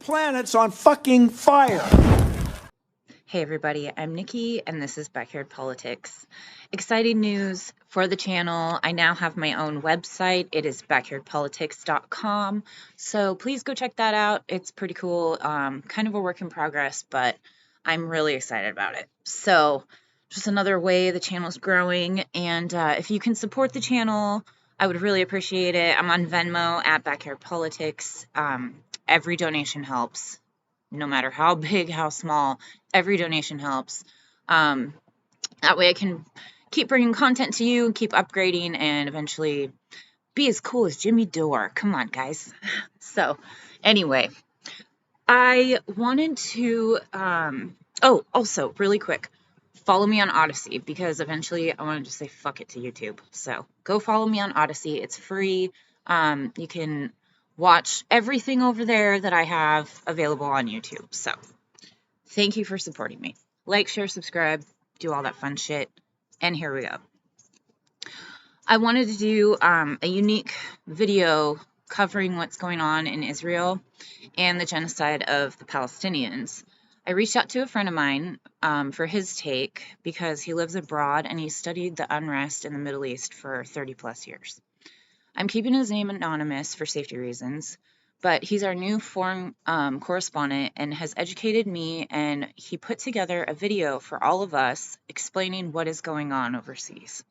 planet's on fucking fire. Hey everybody, I'm Nikki and this is Backyard Politics. Exciting news for the channel. I now have my own website. It is backyardpolitics.com. So please go check that out. It's pretty cool. Kind of a work in progress, but I'm really excited about it. So just another way the channel's growing. And if you can support the channel, I would really appreciate it. I'm on Venmo at Backyard Politics. Every donation helps. No matter how big, how small, every donation helps. That way I can keep bringing content to you, keep upgrading, and eventually be as cool as Jimmy Dore. Come on, guys. So, anyway, I wanted to, also, really quick, follow me on Odyssey, because eventually I want to just say fuck it to YouTube. So, go follow me on Odyssey. It's free. You can watch everything over there that I have available on YouTube. So, thank you for supporting me. Like, share, subscribe, do all that fun shit. And here we go. I wanted to do a unique video covering what's going on in Israel and the genocide of the Palestinians. I reached out to a friend of mine for his take because he lives abroad and he studied the unrest in the Middle East for 30 plus years. I'm keeping his name anonymous for safety reasons, but he's our new foreign correspondent and has educated me, and he put together a video for all of us explaining what is going on overseas.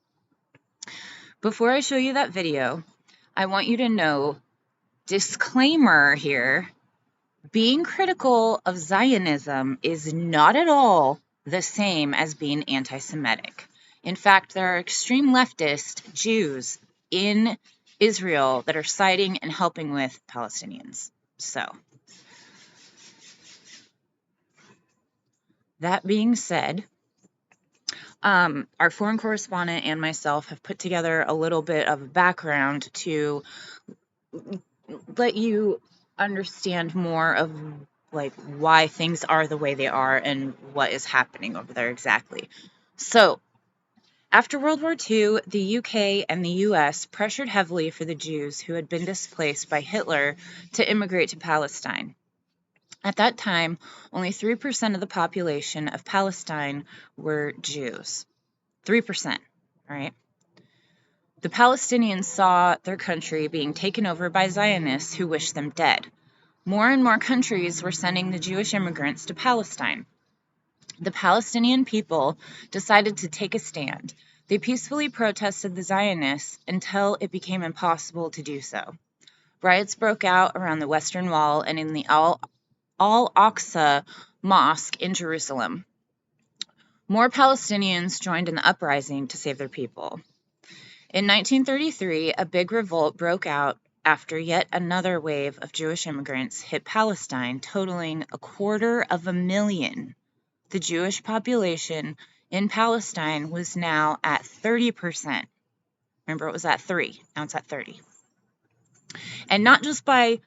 Before I show you that video, I want you to know, disclaimer here, being critical of Zionism is not at all the same as being anti-Semitic. In fact, there are extreme leftist Jews in Israel that are siding and helping with Palestinians. So, that being said, our foreign correspondent and myself have put together a little bit of a background to let you understand more of like why things are the way they are and what is happening over there exactly. So, after World War II, the UK and the US pressured heavily for the Jews who had been displaced by Hitler to immigrate to Palestine. At that time, only 3% of the population of Palestine were Jews. 3%, right? The Palestinians saw their country being taken over by Zionists who wished them dead. More and more countries were sending the Jewish immigrants to Palestine. The Palestinian people decided to take a stand. They peacefully protested the Zionists until it became impossible to do so. Riots broke out around the Western Wall and in the Al-Aqsa Mosque in Jerusalem. More Palestinians joined in the uprising to save their people. In 1933, a big revolt broke out after yet another wave of Jewish immigrants hit Palestine, totaling 250,000. The Jewish population in Palestine was now at 30%. Remember, it was at 3. Now it's at 30. And not just by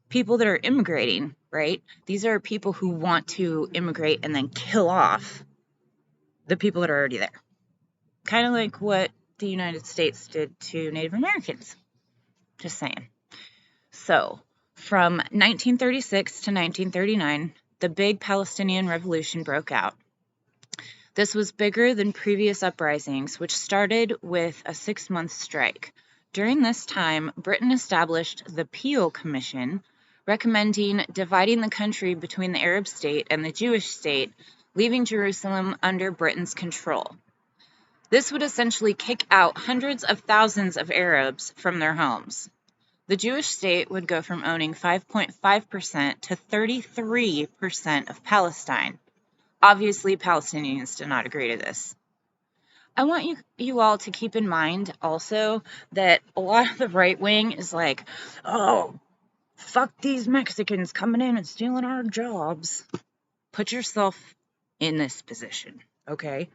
people that are immigrating, right? These are people who want to immigrate and then kill off the people that are already there. Kind of like what the United States did to Native Americans. Just saying. So, from 1936 to 1939, the big Palestinian Revolution broke out. This was bigger than previous uprisings, which started with a 6-month strike. During this time, Britain established the Peel Commission, recommending dividing the country between the Arab state and the Jewish state, leaving Jerusalem under Britain's control. This would essentially kick out hundreds of thousands of Arabs from their homes. The Jewish state would go from owning 5.5% to 33% of Palestine. Obviously, Palestinians did not agree to this. I want you all to keep in mind also that a lot of the right wing is like, oh, fuck these Mexicans coming in and stealing our jobs. Put yourself in this position, okay?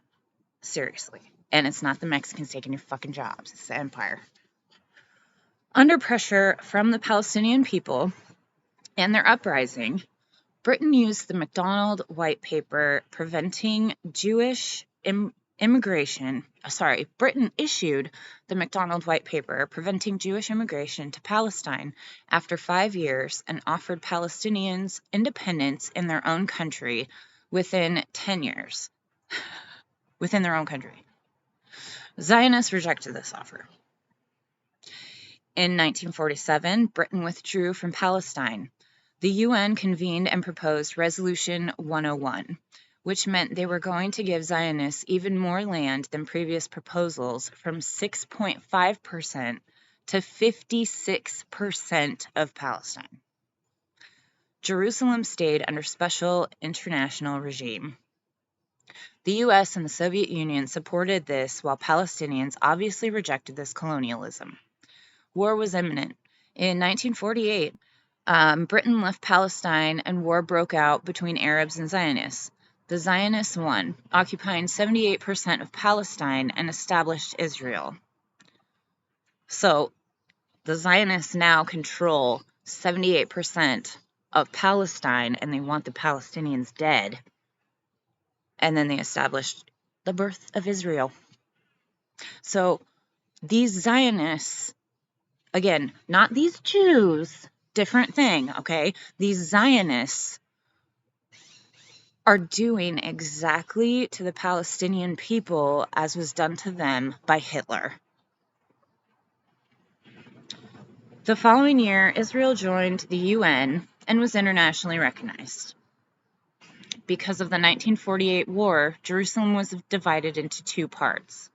Seriously. And it's not the Mexicans taking your fucking jobs. It's the empire. Under pressure from the Palestinian people and their uprising, Britain used the MacDonald White Paper preventing Jewish Britain issued the MacDonald White Paper preventing Jewish immigration to Palestine after 5 years and offered Palestinians independence in their own country within 10 years. Within their own country. Zionists rejected this offer. In 1947, Britain withdrew from Palestine. The UN convened and proposed Resolution 101, which meant they were going to give Zionists even more land than previous proposals, from 6.5% to 56% of Palestine. Jerusalem stayed under special international regime. The US and the Soviet Union supported this, while Palestinians obviously rejected this colonialism. War was imminent. In 1948, Britain left Palestine and war broke out between Arabs and Zionists. The Zionists won, occupying 78% of Palestine and established Israel. So the Zionists now control 78% of Palestine, and they want the Palestinians dead. And then they established the birth of Israel. So these Zionists, again, not these Jews, different thing, okay? These Zionists are doing exactly to the Palestinian people as was done to them by Hitler. The following year, Israel joined the UN and was internationally recognized. Because of the 1948 war, Jerusalem was divided into 2 parts.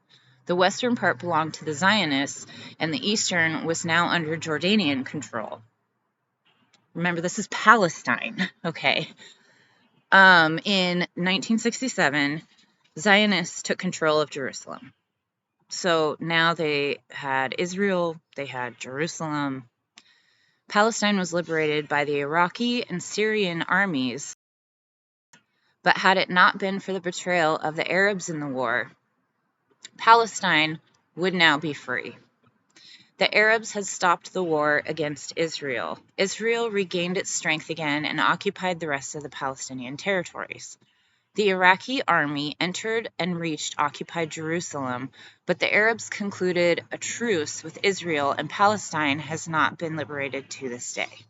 The western part belonged to the Zionists, and the eastern was now under Jordanian control. Remember, this is Palestine, okay? In 1967, Zionists took control of Jerusalem. So now they had Israel, they had Jerusalem. Palestine was liberated by the Iraqi and Syrian armies, but had it not been for the betrayal of the Arabs in the war, Palestine would now be free. The Arabs had stopped the war against Israel. Israel regained its strength again and occupied the rest of the Palestinian territories. The Iraqi army entered and reached occupied Jerusalem, but the Arabs concluded a truce with Israel, and Palestine has not been liberated to this day.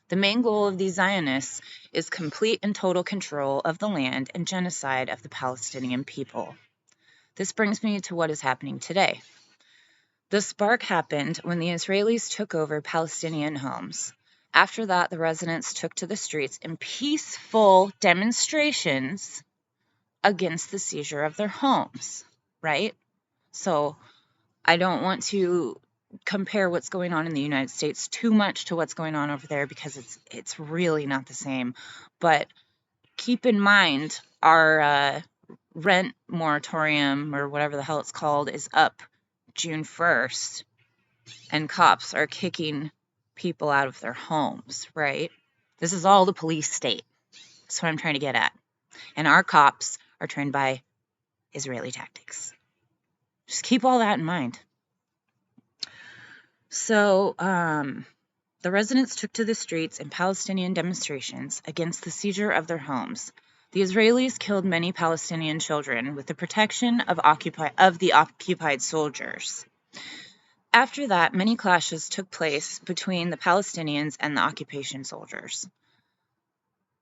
The main goal of these Zionists is complete and total control of the land and genocide of the Palestinian people. This brings me to what is happening today. The spark happened when the Israelis took over Palestinian homes. After that, the residents took to the streets in peaceful demonstrations against the seizure of their homes, right? So I don't want to compare what's going on in the United States too much to what's going on over there, because it's really not the same. But keep in mind, our rent moratorium, or whatever the hell it's called, is up June 1st, and cops are kicking people out of their homes, right? This is all the police state. That's what I'm trying to get at. And our cops are trained by Israeli tactics. Just keep all that in mind. So, the residents took to the streets in Palestinian demonstrations against the seizure of their homes. The Israelis killed many Palestinian children with the protection of the occupied soldiers. After that, many clashes took place between the Palestinians and the occupation soldiers.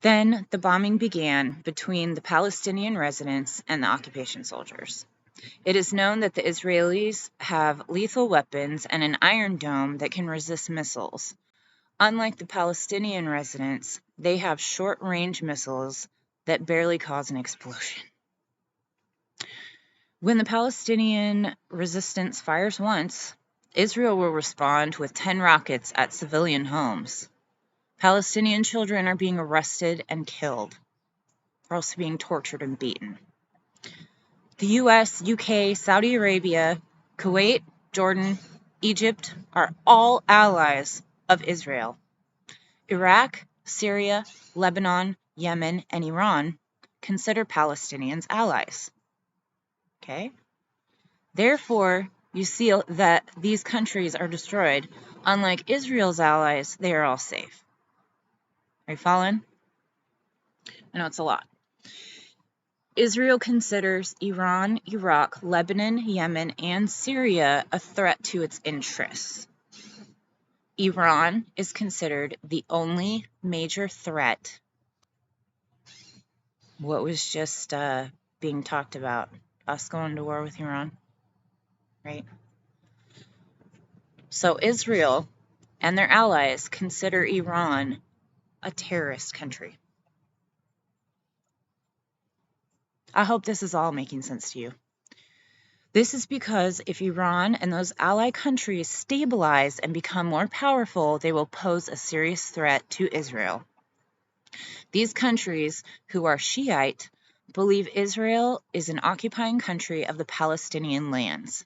Then the bombing began between the Palestinian residents and the occupation soldiers. It is known that the Israelis have lethal weapons and an iron dome that can resist missiles. Unlike the Palestinian residents, they have short-range missiles that barely cause an explosion. When the Palestinian resistance fires once, Israel will respond with 10 rockets at civilian homes. Palestinian children are being arrested and killed. They're also being tortured and beaten. The US, UK, Saudi Arabia, Kuwait, Jordan, Egypt are all allies of Israel. Iraq, Syria, Lebanon, Yemen, and Iran consider Palestinians allies. Okay? Therefore, you see that these countries are destroyed. Unlike Israel's allies, they are all safe. Are you following? I know it's a lot. Israel considers Iran, Iraq, Lebanon, Yemen, and Syria a threat to its interests. Iran is considered the only major threat. What was just being talked about? Us going to war with Iran, right? So Israel and their allies consider Iran a terrorist country. I hope this is all making sense to you. This is because if Iran and those ally countries stabilize and become more powerful, they will pose a serious threat to Israel. These countries, who are Shiite, believe Israel is an occupying country of the Palestinian lands.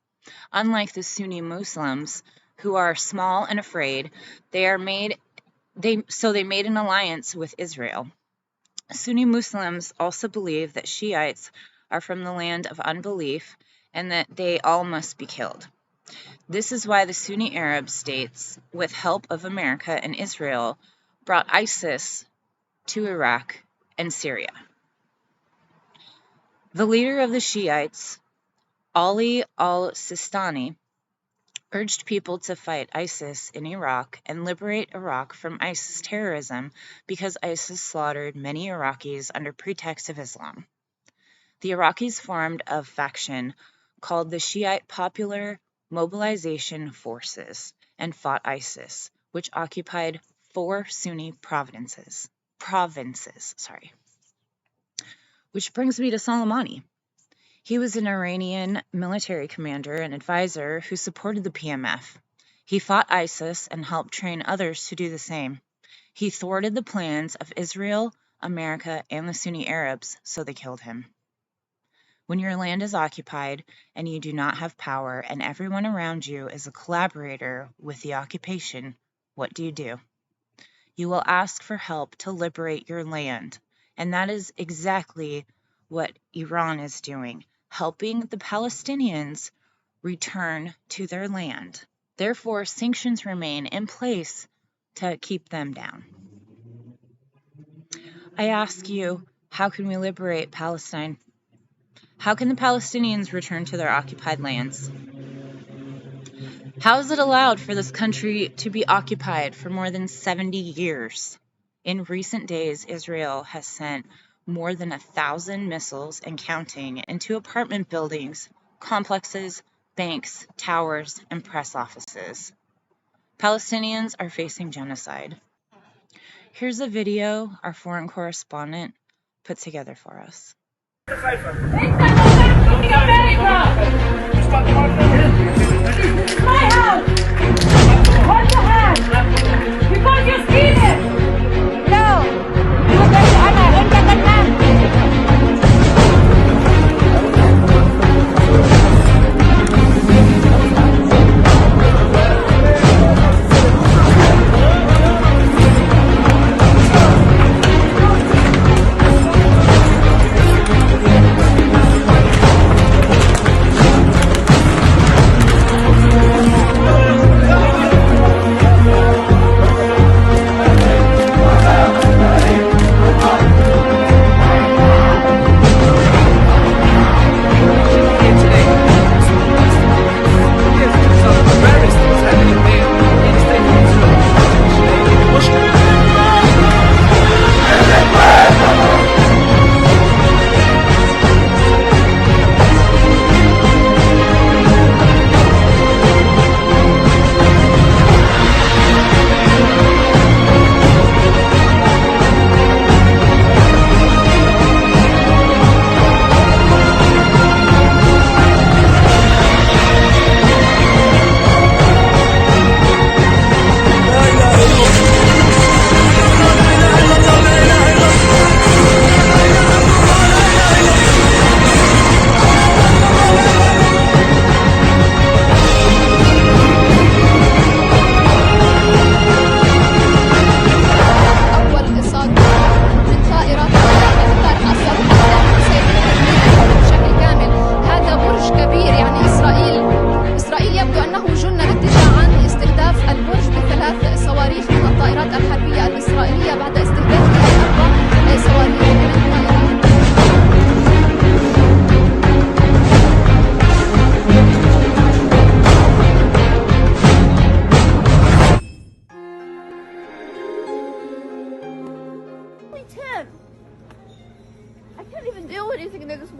Unlike the Sunni Muslims, who are small and afraid, they made an alliance with Israel. Sunni Muslims also believe that Shiites are from the land of unbelief and that they all must be killed. This is why the Sunni Arab states, with help of America and Israel, brought ISIS to Iraq and Syria. The leader of the Shiites, Ali al-Sistani, urged people to fight ISIS in Iraq and liberate Iraq from ISIS terrorism because ISIS slaughtered many Iraqis under pretext of Islam. The Iraqis formed a faction called the Shiite Popular Mobilization Forces and fought ISIS, which occupied 4 Sunni provinces. Which brings me to Soleimani. He was an Iranian military commander and advisor who supported the PMF. He fought ISIS and helped train others to do the same. He thwarted the plans of Israel, America, and the Sunni Arabs, so they killed him. When your land is occupied and you do not have power and everyone around you is a collaborator with the occupation, what do? You will ask for help to liberate your land, and that is exactly what Iran is doing, helping the Palestinians return to their land. Therefore, sanctions remain in place to keep them down. I ask you, how can we liberate Palestine? How can the Palestinians return to their occupied lands? How is it allowed for this country to be occupied for more than 70 years? In recent days, Israel has sent more than 1,000 missiles and counting into apartment buildings, complexes, banks, towers, and press offices. Palestinians are facing genocide. Here's a video our foreign correspondent put together for us. My house! Hold your hand! Because you steal it! No! You are going to honor and get the man!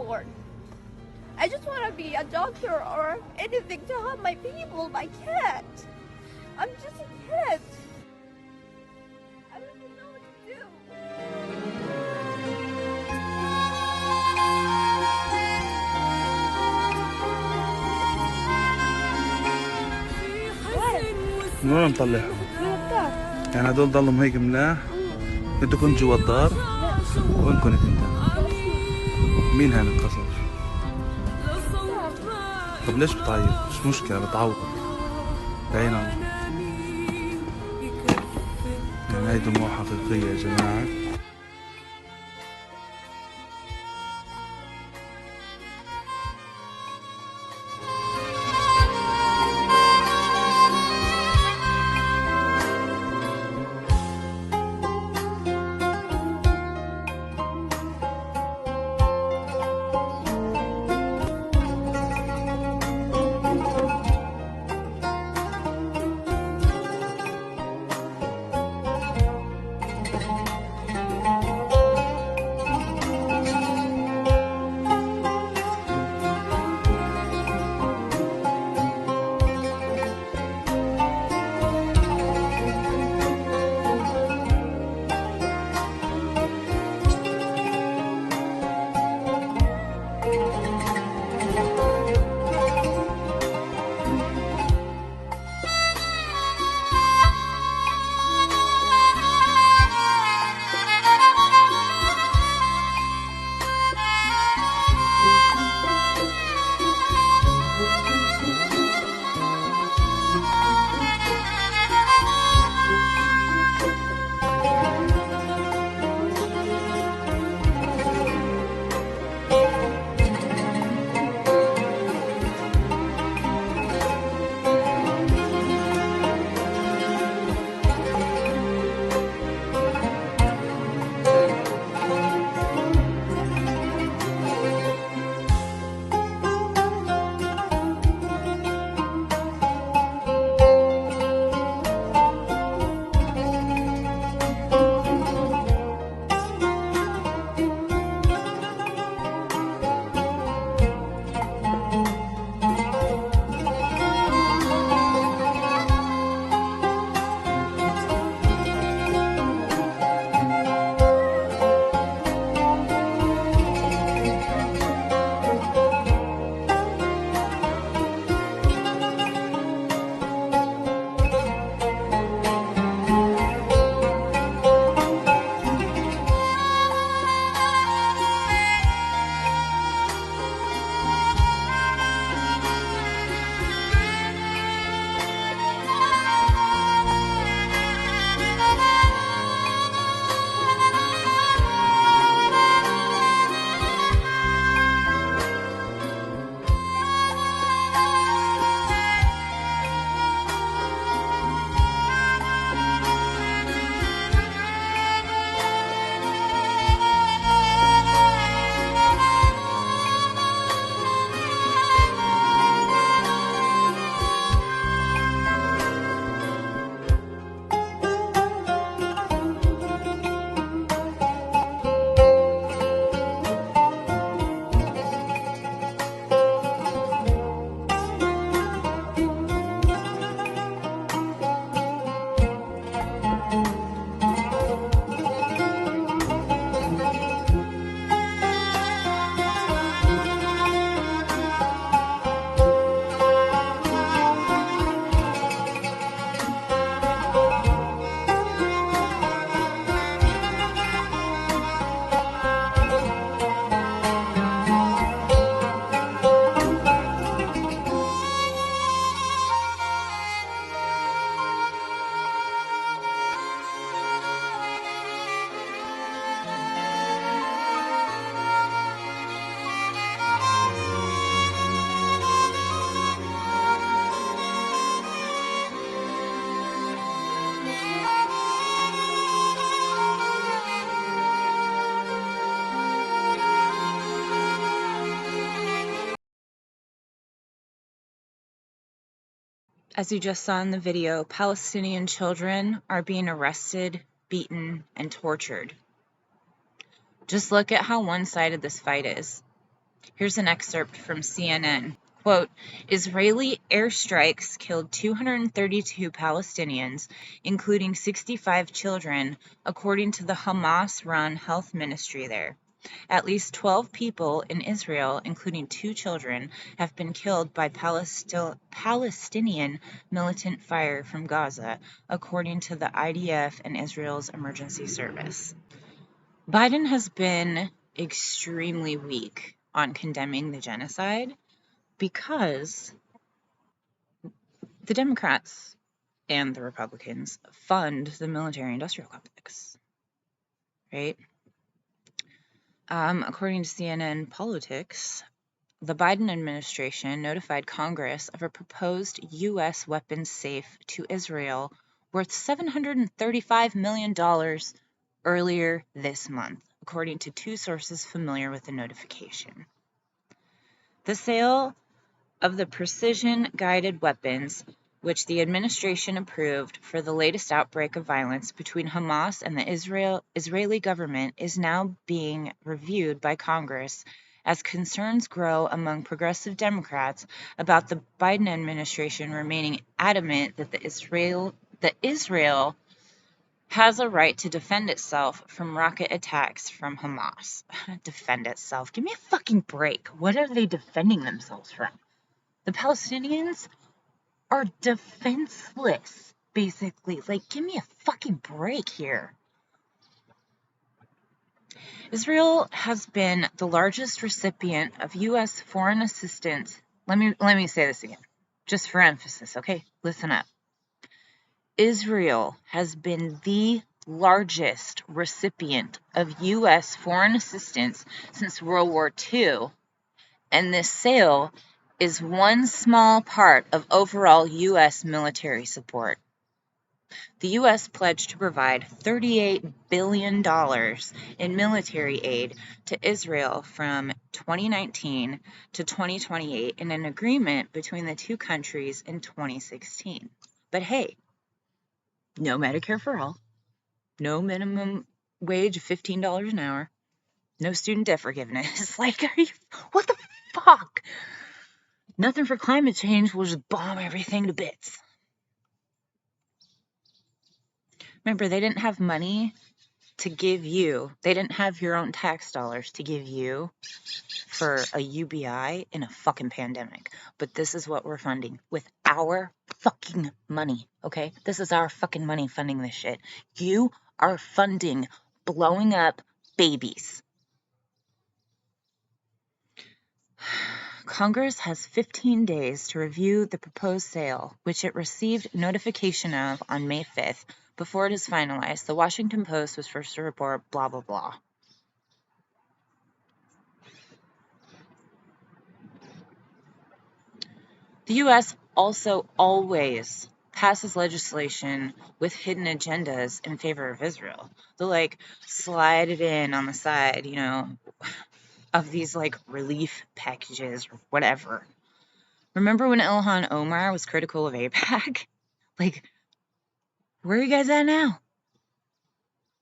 Lord. I just want to be a doctor or anything to help my people, but I can't. I'm just a kid. I don't even know what to do. من وين مطلعهم؟ من الدار. يعني هدول ضلهم هيك ملاح؟ انتوا كنتوا جوا الدار؟ وين كنت انت؟ مين هان انقصر؟ طب ليش بتعيط؟ مش مشكلة بتعوض. بعين الله. يعني هاي دموع حقيقية يا جماعة. As you just saw in the video, Palestinian children are being arrested, beaten, and tortured. Just look at how one-sided this fight is. Here's an excerpt from CNN. Quote, Israeli airstrikes killed 232 Palestinians, including 65 children, according to the Hamas-run health ministry there. At least 12 people in Israel, including 2 children, have been killed by Palestinian militant fire from Gaza, according to the IDF and Israel's emergency service. Biden has been extremely weak on condemning the genocide because the Democrats and the Republicans fund the military-industrial complex, right? According to CNN Politics, the Biden administration notified Congress of a proposed U.S. weapons safe to Israel worth $735 million earlier this month, according to 2 sources familiar with the notification. The sale of the precision-guided weapons, which the administration approved for the latest outbreak of violence between Hamas and the Israeli government, is now being reviewed by Congress as concerns grow among progressive Democrats about the Biden administration remaining adamant that Israel has a right to defend itself from rocket attacks from Hamas. Defend itself? Give me a fucking break. What are they defending themselves from? The Palestinians are defenseless, basically. Like, give me a fucking break here. Israel has been the largest recipient of U.S. foreign assistance. Let me say this again, just for emphasis, okay? Listen up. Israel has been the largest recipient of U.S. foreign assistance since World War II, and this sale is one small part of overall U.S. military support. The U.S. pledged to provide $38 billion in military aid to Israel from 2019 to 2028 in an agreement between the 2 countries in 2016. But hey, no Medicare for all, no minimum wage of $15 an hour, no student debt forgiveness. Like, what the fuck? Nothing for climate change, we'll just bomb everything to bits. Remember, they didn't have money to give you. They didn't have your own tax dollars to give you for a UBI in a fucking pandemic. But this is what we're funding with our fucking money, okay? This is our fucking money funding this shit. You are funding blowing up babies. Congress has 15 days to review the proposed sale, which it received notification of on May 5th. Before it is finalized, the Washington Post was first to report blah, blah, blah. The U.S. also always passes legislation with hidden agendas in favor of Israel. They'll, like, slide it in on the side, you know, of these, like, relief packages or whatever. Remember when Ilhan Omar was critical of AIPAC? Like, where are you guys at now?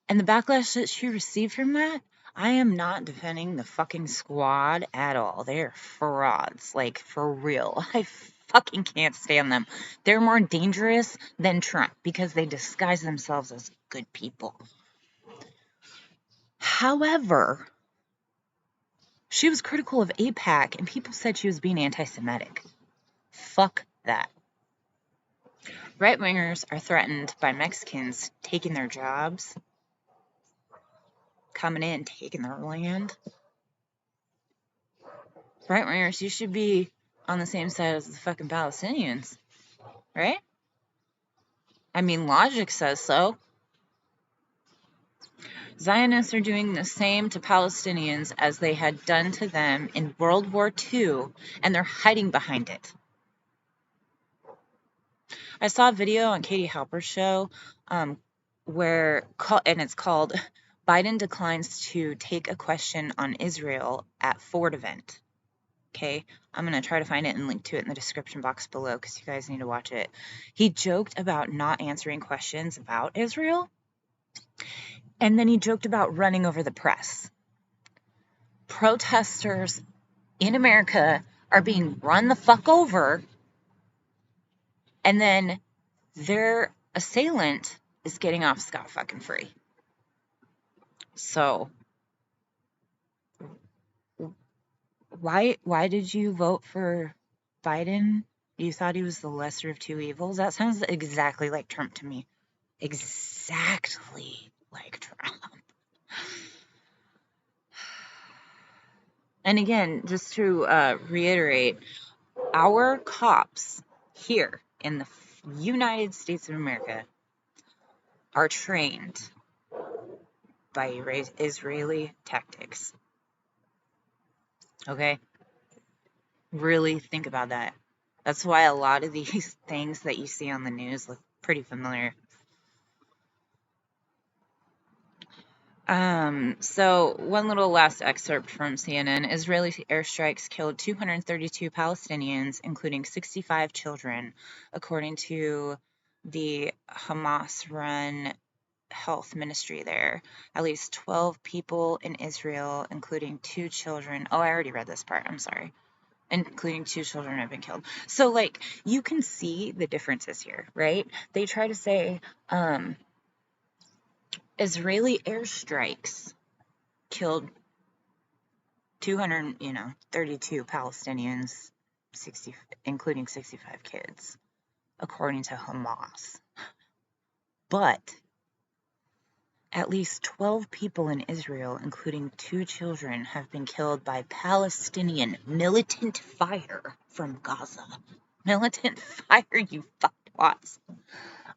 And the backlash that she received from that, I am not defending the fucking squad at all. They're frauds, like, for real. I fucking can't stand them. They're more dangerous than Trump because they disguise themselves as good people. However, she was critical of AIPAC and people said she was being anti-Semitic. Fuck that. Right-wingers are threatened by Mexicans taking their jobs, coming in, taking their land. Right-wingers, you should be on the same side as the fucking Palestinians, right? I mean, logic says so. Zionists are doing the same to Palestinians as they had done to them in World War II, and they're hiding behind it. I saw a video on Katie Halper's show and it's called Biden Declines to Take a Question on Israel at Ford Event. Okay, I'm going to try to find it and link to it in the description box below because you guys need to watch it. He joked about not answering questions about Israel, and then he joked about running over the press. Protesters in America are being run the fuck over, and then their assailant is getting off scot-fucking-free. So, why did you vote for Biden? You thought he was the lesser of two evils? That sounds exactly like Trump to me. Exactly like Trump. And again, just to reiterate, our cops here in the United States of America are trained by Israeli tactics. Okay? Really think about that. That's why a lot of these things that you see on the news look pretty familiar. So one little last excerpt from CNN. Israeli airstrikes killed 232 Palestinians, including 65 children, according to the Hamas-run health ministry there. At least 12 people in Israel, including 2 children. Oh, I already read this part. I'm sorry. Including 2 children have been killed. So, like, you can see the differences here, right? They try to say, Israeli airstrikes killed 232 Palestinians, including 65 kids, according to Hamas. But at least 12 people in Israel, including 2 children, have been killed by Palestinian militant fire from Gaza. Militant fire, you fucktwats.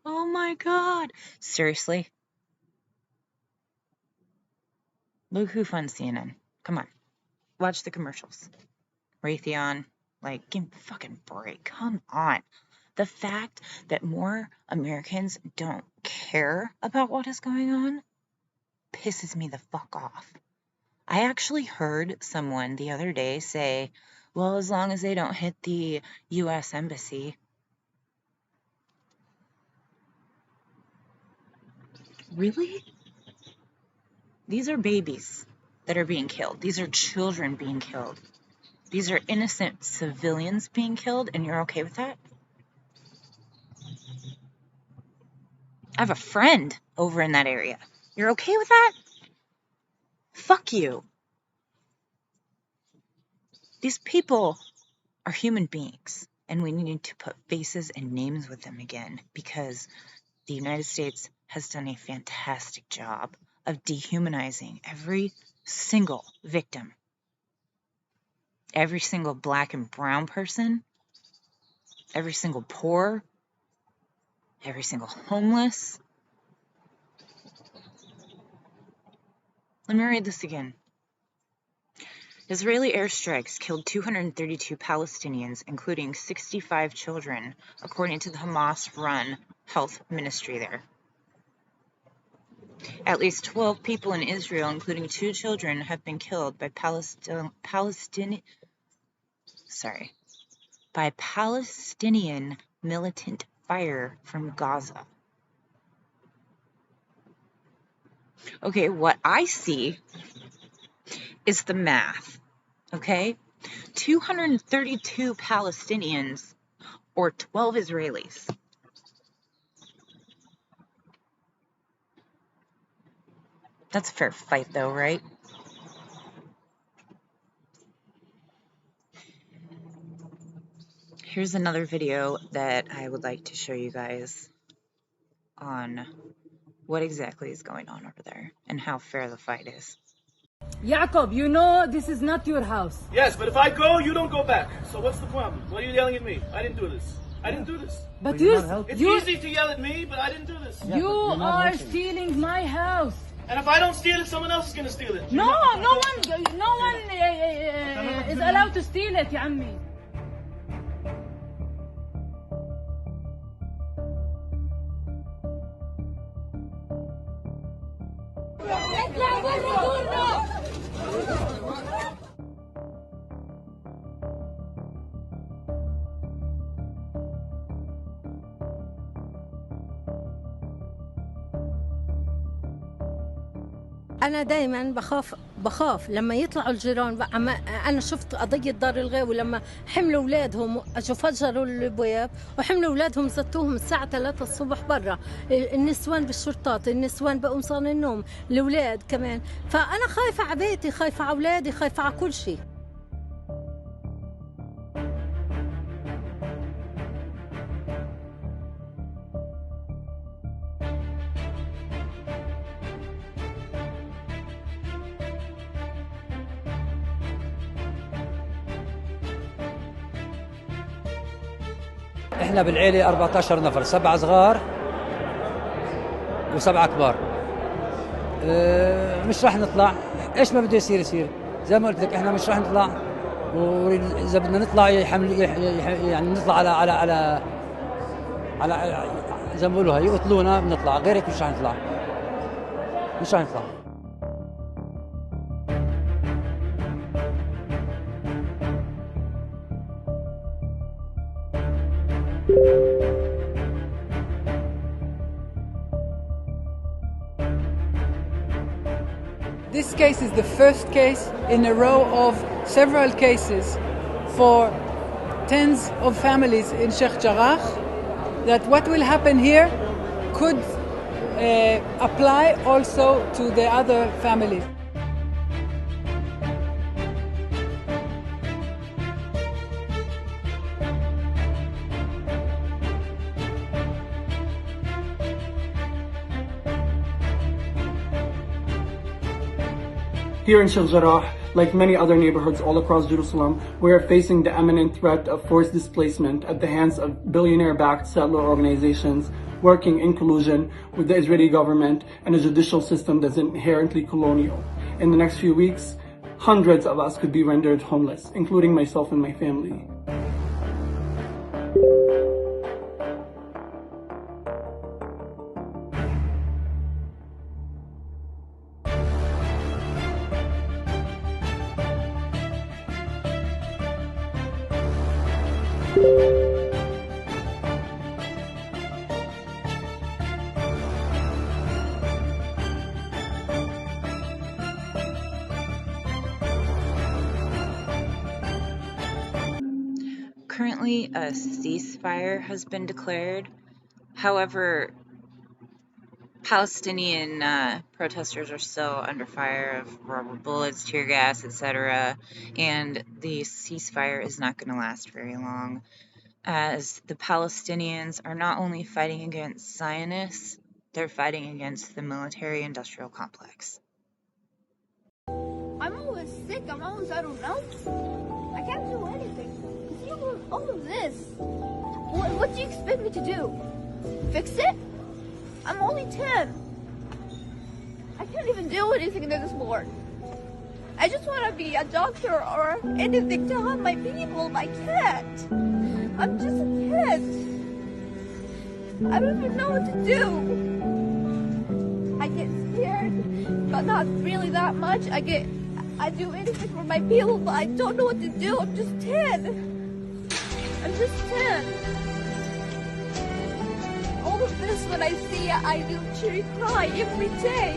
Oh my God. Seriously? Look who funds CNN. Come on. Watch the commercials. Raytheon. Like, give me a fucking break. Come on. The fact that more Americans don't care about what is going on pisses me the fuck off. I actually heard someone the other day say, well, as long as they don't hit the U.S. Embassy. Really? These are babies that are being killed. These are children being killed. These are innocent civilians being killed, and you're okay with that? I have a friend over in that area. You're okay with that? Fuck you. These people are human beings, and we need to put faces and names with them again, because the United States has done a fantastic job of dehumanizing every single victim, every single black and brown person, every single poor, every single homeless. Let me read this again. Israeli airstrikes killed 232 Palestinians, including 65 children, according to the Hamas-run health ministry there. At least 12 people in Israel, including 2 children, have been killed by Palestinian militant fire from Gaza. Okay, what I see is the math, okay? 232 Palestinians or 12 Israelis. That's a fair fight though, right? Here's another video that I would like to show you guys on what exactly is going on over there and how fair the fight is. Jacob, you know this is not your house. Yes, but if I go, you don't go back. So what's the problem? Why are you yelling at me? I didn't do this. I didn't do this. But It's easy to yell at me, but I didn't do this. you are stealing my house. And if I don't steal it, someone else is going to steal it. No one is allowed to steal it, يا عمي. اطلع برا دورنا. أنا دايما بخاف لما يطلعوا الجيران. أنا شفت قضية دار الغاوي لما حملوا أولادهم، أجوا فجروا الأبواب وحملوا أولادهم زتوهم الساعة 3 الصبح برا. النسوان بالشرطات، النسوان بقمصان النوم، الأولاد كمان. فأنا خايفة على بيتي، خايفة على أولادي، خايفة على كل شيء. احنا بالعيلة 14 نفر، 7 صغار و7 كبار. مش راح نطلع، ايش ما بده يصير يصير. زي ما قلت لك احنا مش راح نطلع، واذا بدنا نطلع يعني نطلع على زي ما بقولوا يقتلونا بنطلع، غير هيك مش راح نطلع. This case is the first case in a row of several cases for tens of families in Sheikh Jarrah, that what will happen here could apply also to the other families. Here in Sheikh Jarrah, like many other neighborhoods all across Jerusalem, we are facing the imminent threat of forced displacement at the hands of billionaire-backed settler organizations working in collusion with the Israeli government and a judicial system that's inherently colonial. In the next few weeks, hundreds of us could be rendered homeless, including myself and my family. Currently, a ceasefire has been declared. However, Palestinian protesters are still under fire of rubber bullets, tear gas, etc. And the ceasefire is not going to last very long, as the Palestinians are not only fighting against Zionists, they're fighting against the military-industrial complex. I'm always sick. I'm always out of know. I can't do anything. See all of this. What do you expect me to do? Fix it? I'm only 10. I can't even do anything this morning. I just want to be a doctor or anything to help my people. I can't. I'm just a kid. I don't even know what to do. I get scared, but not really that much. I do anything for my people, but I don't know what to do. I'm just 10. I'm just 10. All of this, when I see it, I literally cry every day,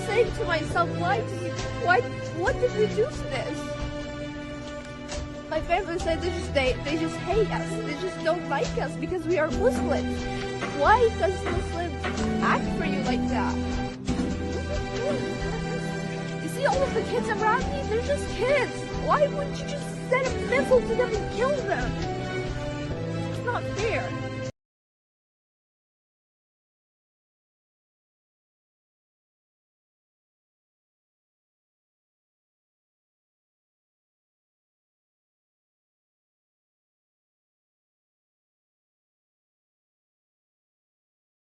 saying to myself, what did we do to this? My family said they just hate us. They just don't like us because we are Muslims. Why does Muslims act for you like that? You see all of the kids around me? They're just kids. Why wouldn't you just send a missile to them and kill them? It's not fair.